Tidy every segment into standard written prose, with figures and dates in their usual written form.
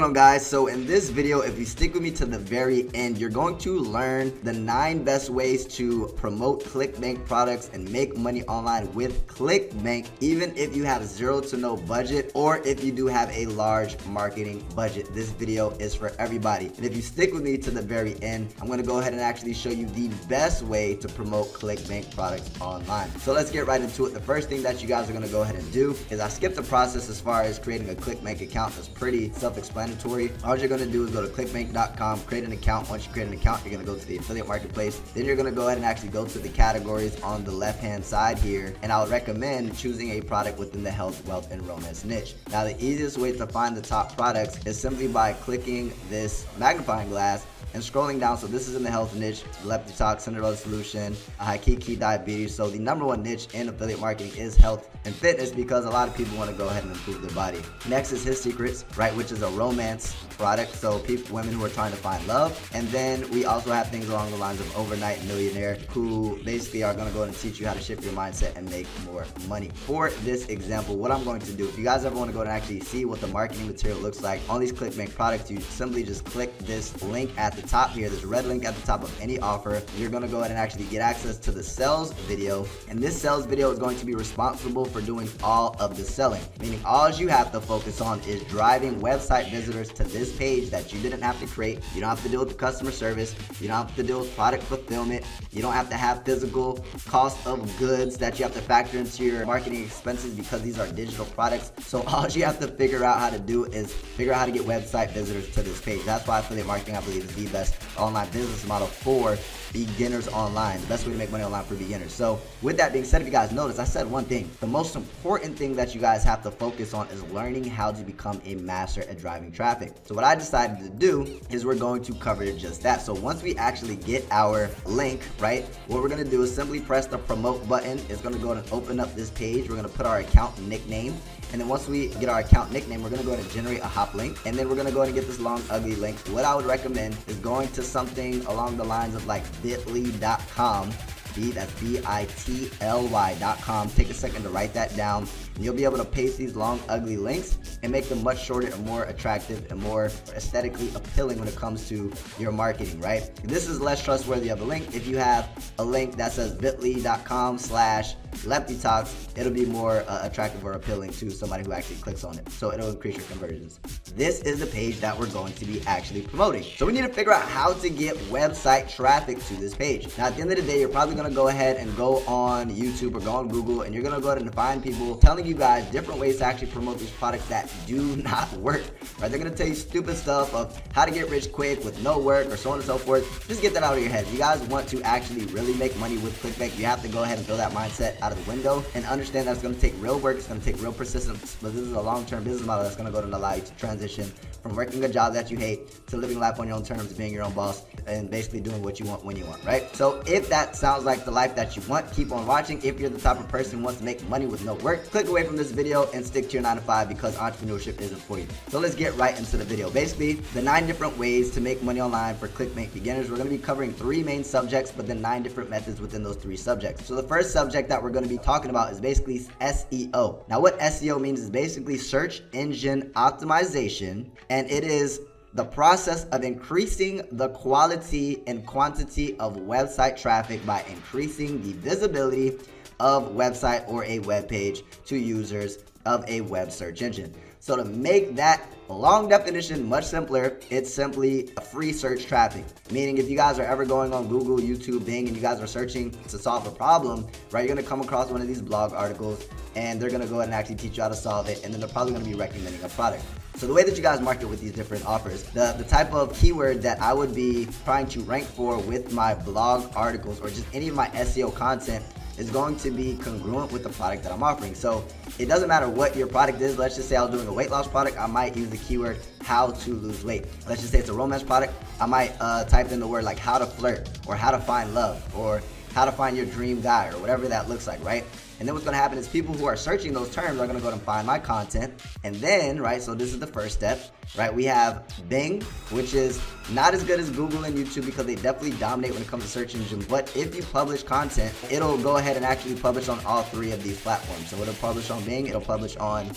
What's going on, guys? So in this video, if you stick with me to the very end, you're going to learn the 9 best ways to promote ClickBank products and make money online with ClickBank, even if you have zero to no budget or if you do have a large marketing budget. This video is for everybody. And if you stick with me to the very end, I'm going to go ahead and actually show you the best way to promote ClickBank products online. So let's get right into it. The first thing that you guys are going to go ahead and do is I skipped the process as far as creating a ClickBank account. It's pretty self-explanatory. All you're going to do is go to clickbank.com, create an account. Once you create an account, you're going to go to the affiliate marketplace. Then you're going to go ahead and actually go to the categories on the left hand side here, and I would recommend choosing a product within the health, wealth, and romance niche. Now the easiest way to find the top products is simply by clicking this magnifying glass and scrolling down. So this is in the health niche, lepty talk, Cinderella solution, high key diabetes. So the #1 niche in affiliate marketing is health and fitness because a lot of people want to go ahead and improve their body. Next is his secrets, right, which is a romance product. So women who are trying to find love. And then we also have things along the lines of overnight millionaire, who basically are going to go and teach you how to shift your mindset and make more money. For this example, what I'm going to do, if you guys ever want to go and actually see what the marketing material looks like on these ClickBank products, you simply just click this link at the top here, this red link at the top of any offer. You're going to go ahead and actually get access to the sales video, and this sales video is going to be responsible for doing all of the selling, meaning all you have to focus on is driving website visitors to this page that you didn't have to create. You don't have to deal with the customer service, you don't have to deal with product fulfillment, you don't have to have physical cost of goods that you have to factor into your marketing expenses because these are digital products. So all you have to figure out how to do is figure out how to get website visitors to this page. That's why affiliate marketing, I believe, is the best online business model for beginners online, the best way to make money online for beginners. So with that being said, if you guys notice, I said one thing. The most important thing that you guys have to focus on is learning how to become a master at driving traffic. So what I decided to do is we're going to cover just that. So once we actually get our link, right, what we're going to do is simply press the promote button. It's going to go and open up this page. We're going to put our account nickname. And then once we get our account nickname, we're going to go ahead and generate a hop link. And then we're going to go ahead and get this long, ugly link. What I would recommend is going to something along the lines of like bit.ly.com. That's bit.ly.com. Take a second to write that down. And you'll be able to paste these long, ugly links and make them much shorter and more attractive and more aesthetically appealing when it comes to your marketing, right? This is less trustworthy of a link. If you have a link that says bit.ly.com/leptytalks, it'll be more attractive or appealing to somebody who actually clicks on it. So it'll increase your conversions. This is the page that we're going to be actually promoting. So we need to figure out how to get website traffic to this page. Now, at the end of the day, you're probably going to go ahead and go on YouTube or go on Google, and you're going to go ahead and find people telling you guys different ways to actually promote these products that do not work, right? They're going to tell you stupid stuff of how to get rich quick with no work or so on and so forth. Just get that out of your head. If you guys want to actually really make money with ClickBank, you have to go ahead and throw that mindset out of the window and understand that it's going to take real work. It's going to take real persistence, but this is a long-term business model that's going to go and allow you to transition from working a job that you hate to living life on your own terms, being your own boss, and basically doing what you want when you want, right? So if that sounds like the life that you want, keep on watching. If you're the type of person who wants to make money with no work, click away from this video and stick to your 9 to 5 because entrepreneurship isn't for you. So let's get right into the video. Basically, the 9 different ways to make money online for ClickBank beginners. We're going to be covering 3 main subjects, but then 9 different methods within those 3 subjects. So the first subject that we're going to be talking about is basically SEO. Now, what SEO means is basically search engine optimization, and it is the process of increasing the quality and quantity of website traffic by increasing the visibility of website or a web page to users of a web search engine. So to make that long definition much simpler, it's simply a free search traffic. Meaning if you guys are ever going on Google, YouTube, Bing, and you guys are searching to solve a problem, right, you're going to come across one of these blog articles and they're going to go ahead and actually teach you how to solve it, and then they're probably going to be recommending a product. So the way that you guys market with these different offers, the type of keyword that I would be trying to rank for with my blog articles or just any of my SEO content is going to be congruent with the product that I'm offering. So it doesn't matter what your product is. Let's just say I was doing a weight loss product. I might use the keyword how to lose weight. Let's just say it's a romance product. I might type in the word like how to flirt or how to find love or how to find your dream guy or whatever that looks like, right? And then what's going to happen is people who are searching those terms are going to go and find my content. And then, right, so this is the first step, right? We have Bing, which is not as good as Google and YouTube because they definitely dominate when it comes to search engines. But if you publish content, it'll go ahead and actually publish on all 3 of these platforms. So it'll publish on Bing, it'll publish on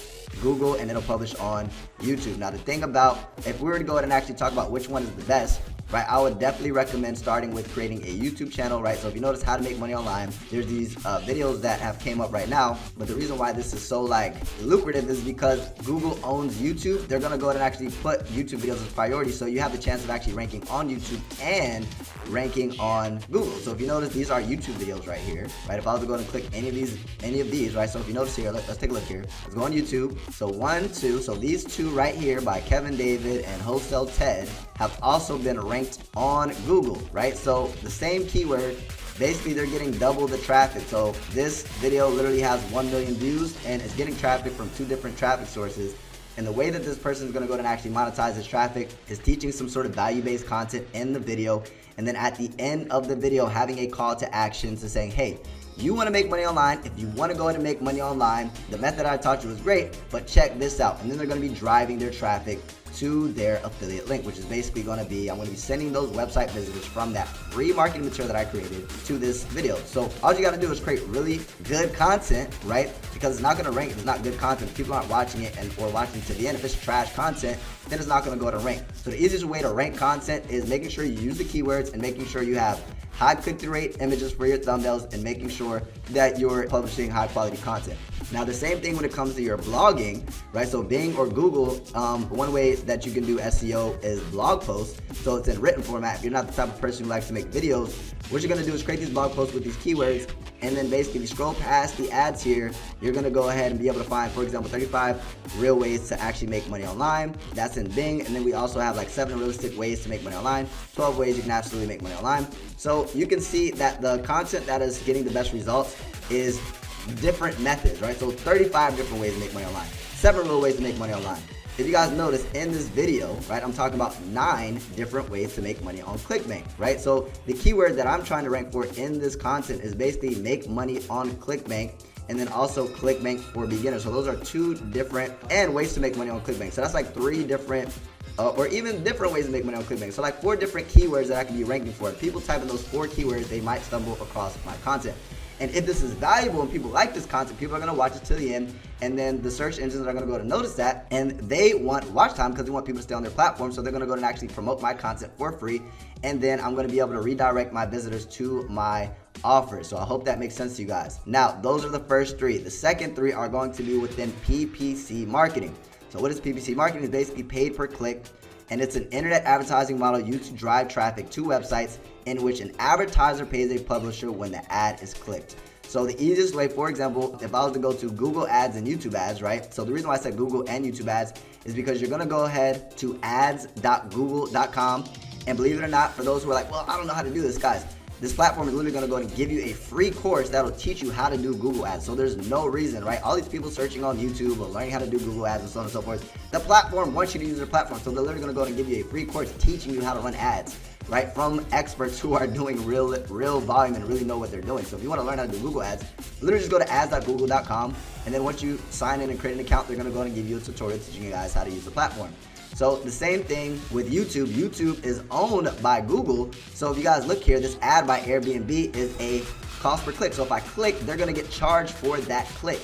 Google, and it'll publish on YouTube. Now the thing about, if we were to go ahead and actually talk about which one is the best, right, I would definitely recommend starting with creating a YouTube channel, right? So if you notice how to make money online, there's these videos that have came up right now, but the reason why this is so like lucrative is because Google owns YouTube. They're gonna go ahead and actually put YouTube videos as priority, so you have the chance of actually ranking on YouTube and ranking on Google. So if you notice, these are YouTube videos right here, right? If I was to go and click any of these, right? So if you notice here, let's take a look here. Let's go on YouTube. So 1, 2, so these two right here by Kevin David and Wholesale Ted have also been ranked on Google, right? So the same keyword, basically they're getting double the traffic. So this video literally has 1 million views and it's getting traffic from 2 different traffic sources. And the way that this person is going to go and actually monetize this traffic is teaching some sort of value-based content in the video, and then at the end of the video having a call to action to saying, hey, you want to make money online. If you want to go ahead and make money online, the method I taught you was great, but check this out. And then they're going to be driving their traffic to their affiliate link, which is basically going to be, I'm going to be sending those website visitors from that free marketing material that I created to this video. So all you got to do is create really good content, right? Because it's not going to rank if it's not good content. If people aren't watching it or watching to the end, if it's trash content, then it's not going to go to rank. So the easiest way to rank content is making sure you use the keywords and making sure you have high click-through rate images for your thumbnails and making sure that you're publishing high quality content. Now the same thing when it comes to your blogging, right? So Bing or Google, one way that you can do SEO is blog posts. So it's in written format. If you're not the type of person who likes to make videos, what you're gonna do is create these blog posts with these keywords, and then basically if you scroll past the ads here, you're gonna go ahead and be able to find, for example, 35 real ways to actually make money online. That's in Bing. And then we also have like 7 realistic ways to make money online, 12 ways you can absolutely make money online. So you can see that the content that is getting the best results is different methods, right? So 35 different ways to make money online, 7 real ways to make money online. If you guys notice in this video, right, I'm talking about 9 different ways to make money on ClickBank, right? So the keyword that I'm trying to rank for in this content is basically make money on ClickBank, and then also ClickBank for beginners. So those are 2 different and ways to make money on ClickBank. So that's like 3 different or even different ways to make money on ClickBank. So like 4 different keywords that I can be ranking for. If people type in those 4 keywords, they might stumble across my content. And if this is valuable and people like this content, people are going to watch it to the end, and then the search engines are going to go to notice that, and they want watch time because they want people to stay on their platform. So they're going to go and actually promote my content for free, and then I'm going to be able to redirect my visitors to my offer. So I hope that makes sense to you guys. Now, those are the first 3. The second 3 are going to be within PPC marketing. So what is PPC marketing? It's basically paid per click, and it's an internet advertising model used to drive traffic to websites in which an advertiser pays a publisher when the ad is clicked. So the easiest way, for example, if I was to go to Google ads and YouTube ads, right? So the reason why I said Google and YouTube ads is because you're gonna go ahead to ads.google.com, and believe it or not, for those who are like, well, I don't know how to do this, guys, this platform is literally going to go and give you a free course that'll teach you how to do Google ads. So there's no reason, right? All these people searching on YouTube or learning how to do Google ads and so on and so forth. The platform wants you to use their platform. So they're literally going to go and give you a free course teaching you how to run ads, right? From experts who are doing real volume and really know what they're doing. So if you want to learn how to do Google ads, literally just go to ads.google.com. And then once you sign in and create an account, they're going to go and give you a tutorial teaching you guys how to use the platform. So the same thing with YouTube. YouTube is owned by Google. So if you guys look here, this ad by Airbnb is a cost per click. So if I click, they're going to get charged for that click.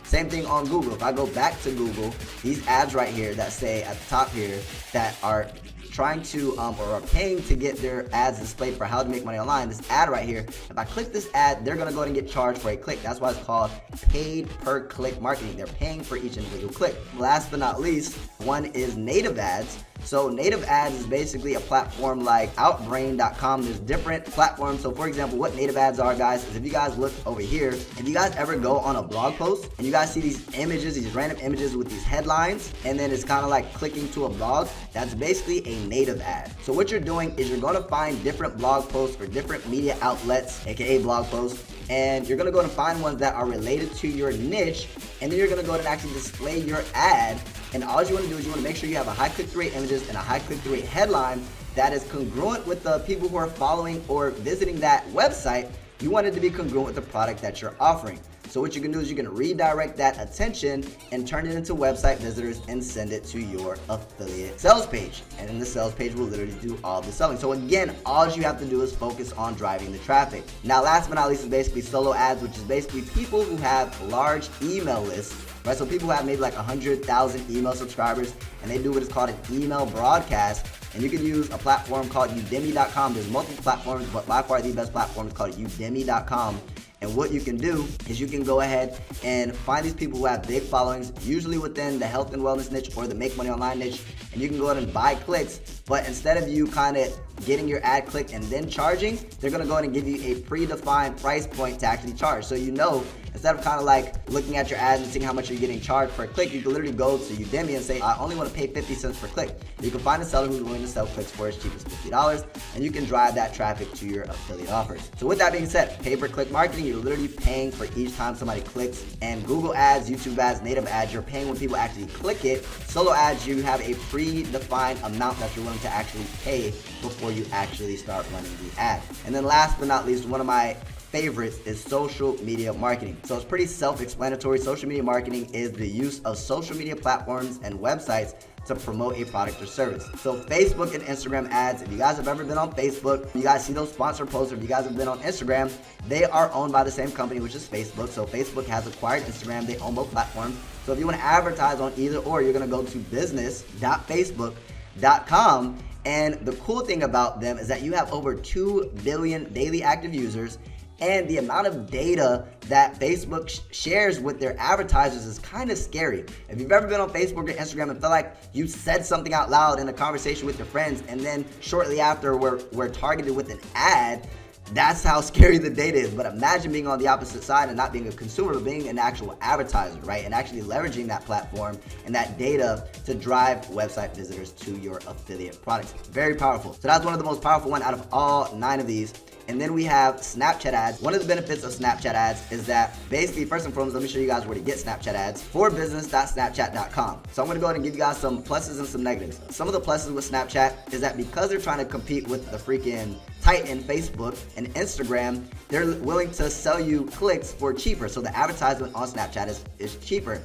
Same thing on Google. If I go back to Google, these ads right here that say at the top here that are trying to or are paying to get their ads displayed for how to make money online, this ad right here, if I click this ad, they're gonna go and get charged for a click. That's why it's called paid per click marketing. They're paying for each individual click. Last but not least, one is native ads. So native ads is basically a platform like Outbrain.com. There's different platforms. So for example, what native ads are, guys, is if you guys look over here, if you guys ever go on a blog post and you guys see these images, these random images with these headlines, and then it's kind of like clicking to a blog, that's basically a native ad. So what you're doing is you're going to find different blog posts or different media outlets, aka blog posts, and you're going to go and find ones that are related to your niche, and then you're going to go and actually display your ad. And all you want to do is you want to make sure you have a high click-through rate images and a high click-through rate headline that is congruent with the people who are following or visiting that website. You want it to be congruent with the product that you're offering. So what you can do is you can redirect that attention and turn it into website visitors and send it to your affiliate sales page. And then the sales page will literally do all the selling. So again, all you have to do is focus on driving the traffic. Now, last but not least is basically solo ads, which is basically people who have large email lists right? So people who have maybe like 100,000 email subscribers, and they do what is called an email broadcast. And you can use a platform called udemy.com. There's multiple platforms, but by far the best platform is called udemy.com. And what you can do is you can go ahead and find these people who have big followings, usually within the health and wellness niche or the make money online niche, and you can go ahead and buy clicks. But instead of you kind of getting your ad clicked and then charging, they're gonna go ahead and give you a predefined price point to actually charge. So you know, instead of kind of like looking at your ads and seeing how much you're getting charged per click, you can literally go to Udemy and say, I only want to pay 50 cents per click. You can find a seller who's willing to sell clicks for as cheap as $50, and you can drive that traffic to your affiliate offers. So with that being said, pay-per-click marketing, you're literally paying for each time somebody clicks. And Google ads, YouTube ads, native ads, you're paying when people actually click it. Solo ads, you have a predefined amount that you're willing to actually pay before you actually start running the ad. And then last but not least, one of my favorites is social media marketing. So it's pretty self-explanatory. Social media marketing is the use of social media platforms and websites to promote a product or service. So Facebook and Instagram ads, if you guys have ever been on Facebook, you guys see those sponsor posts, or if you guys have been on Instagram, they are owned by the same company, which is Facebook. So Facebook has acquired Instagram, they own both platforms. So if you want to advertise on either or, you're gonna go to business.facebook.com. And the cool thing about them is that you have over 2 billion daily active users, and the amount of data that Facebook shares with their advertisers is kind of scary. If you've ever been on Facebook or Instagram and felt like you said something out loud in a conversation with your friends, and then shortly after we're targeted with an ad, that's how scary the data is. But imagine being on the opposite side and not being a consumer, but being an actual advertiser, right? And actually leveraging that platform and that data to drive website visitors to your affiliate products. Very powerful. So that's one of the most powerful one out of all 9 of these. And then we have Snapchat ads. One of the benefits of Snapchat ads is that basically, first and foremost, let me show you guys where to get Snapchat ads. For business.snapchat.com. So I'm gonna go ahead and give you guys some pluses and some negatives. Some of the pluses with Snapchat is that because they're trying to compete with the freaking Titan, Facebook, and Instagram, they're willing to sell you clicks for cheaper. So the advertisement on Snapchat is cheaper.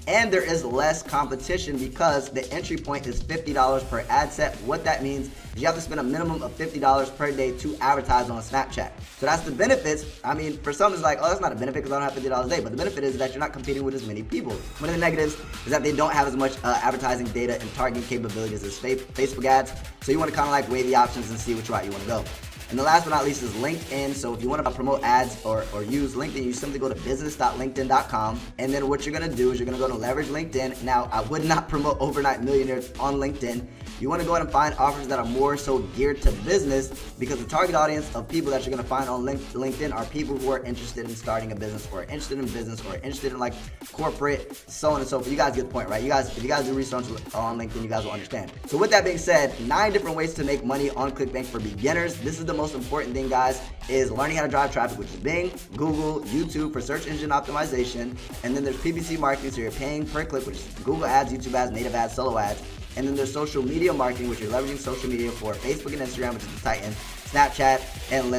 And there is less competition because the entry point is $50 per ad set. What that means is you have to spend a minimum of $50 per day to advertise on Snapchat. So that's the benefits. I mean, for some it's like, oh, that's not a benefit because I don't have $50 a day. But the benefit is that you're not competing with as many people. One of the negatives is that they don't have as much advertising data and targeting capabilities as Facebook ads. So you want to kind of like weigh the options and see which route you want to go. And the last but not least is LinkedIn. So if you want to promote ads or use LinkedIn, you simply go to business.linkedin.com. And then what you're going to do is you're going to go to leverage LinkedIn. Now, I would not promote overnight millionaires on LinkedIn. You want to go ahead and find offers that are more so geared to business, because the target audience of people that you're going to find on LinkedIn are people who are interested in starting a business, or interested in business, or interested in like corporate, so on and so forth. You guys get the point, right? If you guys do research on LinkedIn, you guys will understand. So with that being said, 9 different ways to make money on ClickBank for beginners. This is the most important thing, guys, is learning how to drive traffic, which is Bing, Google, YouTube for search engine optimization. And then there's PPC marketing, so you're paying per click, which is Google ads, YouTube ads, native ads, solo ads. And then there's social media marketing, which you're leveraging social media for Facebook and Instagram, which is the Titan, Snapchat, and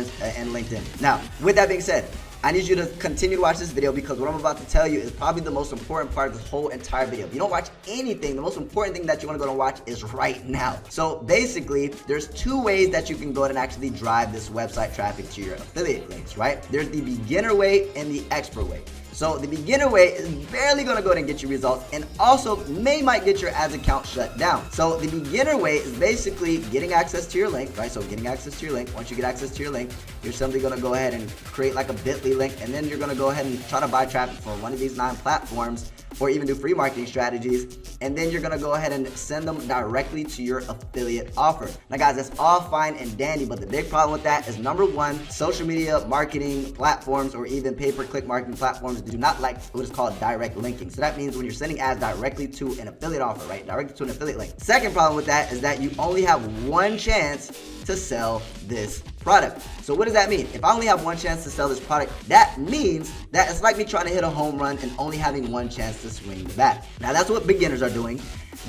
LinkedIn. Now, with that being said, I need you to continue to watch this video, because what I'm about to tell you is probably the most important part of this whole entire video. If you don't watch anything, the most important thing that you want to go and watch is right now. So basically, there's 2 ways that you can go ahead and actually drive this website traffic to your affiliate links, right? There's the beginner way and the expert way. So the beginner way is barely going to go ahead and get you results, and also might get your ads account shut down. So the beginner way is basically getting access to your link, right? So getting access to your link. Once you get access to your link, you're simply going to go ahead and create like a bit.ly link, and then you're going to go ahead and try to buy traffic for one of these 9 platforms, or even do free marketing strategies, and then you're gonna go ahead and send them directly to your affiliate offer. Now guys, that's all fine and dandy, but the big problem with that is, number 1, social media marketing platforms or even pay-per-click marketing platforms do not like what is called direct linking. So that means when you're sending ads directly to an affiliate offer, right? Directly to an affiliate link. Second problem with that is that you only have 1 chance to sell this product. So what does that mean? If I only have 1 chance to sell this product, that means that it's like me trying to hit a home run and only having 1 chance to swing the bat. Now that's what beginners are doing.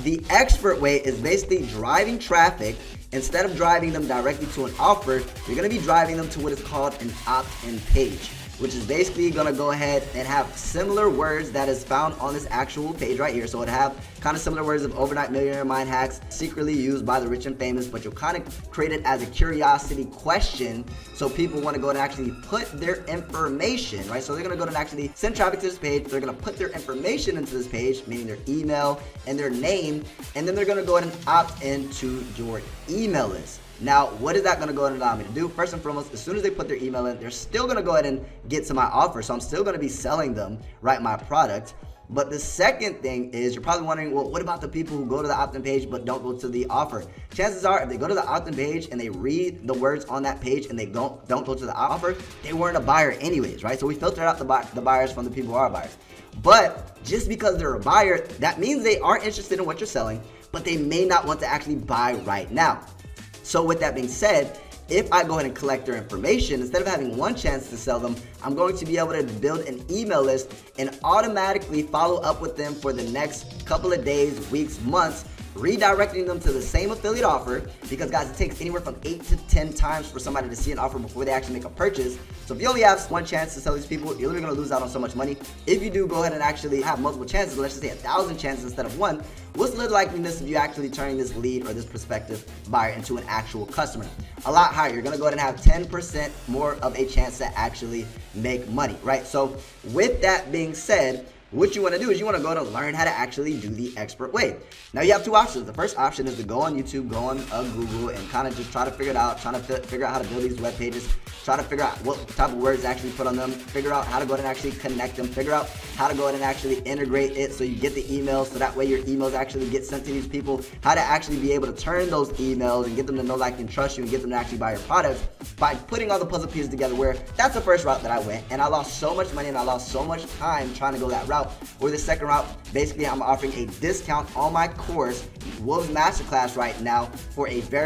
The expert way is basically driving traffic. Instead of driving them directly to an offer, you're gonna be driving them to what is called an opt-in page, which is basically gonna go ahead and have similar words that is found on this actual page right here. So it have kind of similar words of overnight millionaire mind hacks, secretly used by the rich and famous, but you'll kind of create it as a curiosity question so people want to go and actually put their information, right? So they're going to go and actually send traffic to this page. They're going to put their information into this page, meaning their email and their name, and then they're going to go ahead and opt into your email list. Now, what is that going to go ahead and allow me to do? First and foremost, as soon as they put their email in, they're still going to go ahead and get to my offer. So I'm still going to be selling them, right, my product. But the second thing is, you're probably wondering, well, what about the people who go to the opt-in page but don't go to the offer? Chances are, if they go to the opt-in page and they read the words on that page and they don't go to the offer, they weren't a buyer anyways, right? So we filtered out the buyers from the people who are buyers. But just because they're a buyer, that means they are interested in what you're selling, but they may not want to actually buy right now. So with that being said, if I go ahead and collect their information, instead of having one chance to sell them, I'm going to be able to build an email list and automatically follow up with them for the next couple of days, weeks, months, redirecting them to the same affiliate offer, because guys, it takes anywhere from 8 to 10 times for somebody to see an offer before they actually make a purchase. So if you only have one chance to sell these people, you're literally going to lose out on so much money. If you do go ahead and actually have multiple chances, let's just say 1,000 chances instead of one, what's the likeliness of you actually turning this lead or this prospective buyer into an actual customer? A lot higher. You're going to go ahead and have 10% more of a chance to actually make money, right? So with that being said, what you want to do is you want to go to learn how to actually do the expert way. Now you have two options. The first option is to go on YouTube, go on Google, and kind of just try to figure it out, trying to figure out how to build these web pages, try to figure out what type of words to actually put on them, figure out how to go ahead and actually connect them, figure out how to go ahead and actually integrate it so you get the emails, so that way your emails actually get sent to these people, how to actually be able to turn those emails and get them to know, like, and trust you and get them to actually buy your products by putting all the puzzle pieces together. Where that's the first route that I went, and I lost so much money and I lost so much time trying to go that route. Or the second route, basically I'm offering a discount on my course, Wolves Masterclass, right now for a very